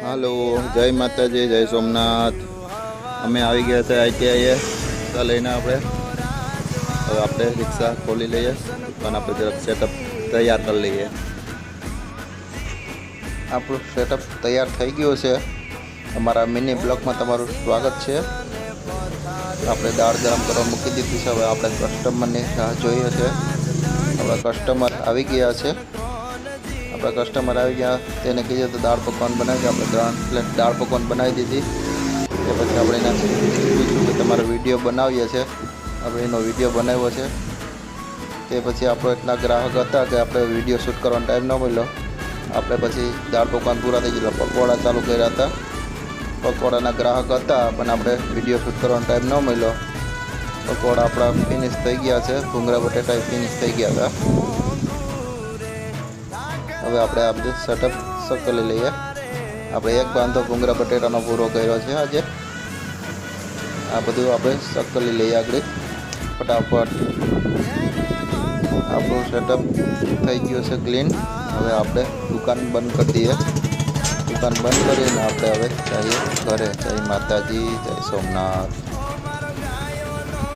હાલો, જય માતાજી, જય સોમનાથ. અમે આવી ગયા છે આઈટીઆઈએ રિક્ષા લઈને. આપણે રિક્ષા ખોલી લઈએ અને આપણે જરાક સેટઅપ તૈયાર કરી લઈએ. આપણું સેટઅપ તૈયાર થઈ ગયું છે. અમારા મિની બ્લોકમાં તમારું સ્વાગત છે. આપણે દાળ ગરમ કરવા મૂકી દીધી છે. હવે આપણે કસ્ટમરની રાહ જોઈએ છે. આપણા કસ્ટમર આવી ગયા છે. આપણા કસ્ટમર આવી ગયા, તેને કહીએ તો દાળ પકવાન બનાવી દે. આપણે 3 પ્લેટ દાળ પકવાન બનાવી દીધી. તે પછી આપણે એને પૂછ્યું કે તમારો વિડીયો બનાવીએ છે. આપણે એનો વિડીયો બનાવ્યો છે. તે પછી આપણો એટલા ગ્રાહક હતા કે આપણે વિડીયો શૂટ કરવાનો ટાઈમ ન મળ્યો. આપણે પછી દાળ પકવાન પૂરા થઈ ગયેલા, પકોડા ચાલુ કર્યા હતા. પકોડાના ગ્રાહક હતા પણ આપણે વિડીયો શૂટ કરવાનો ટાઈમ ન મળ્યો. પકોડા આપણા ફિનિશ થઈ ગયા છે. ભૂંગળા બટેટા ફિનિશ થઈ ગયા હતા. હવે આપણે આ બધું સેટઅપ કરી લઈએ. આપણે એક બાંધો ભૂંગળા બટેટાનો પૂરો કર્યો છે આજે. આ બધું આપણે કરી લઈએ આગળ ફટાફટ. આપણું સેટઅપ થઈ ગયું છે ક્લીન. હવે આપણે દુકાન બંધ કરી દઈએ. દુકાન બંધ કરીને આપણે હવે જઈએ ઘરે. જય માતાજી, જય સોમનાથ.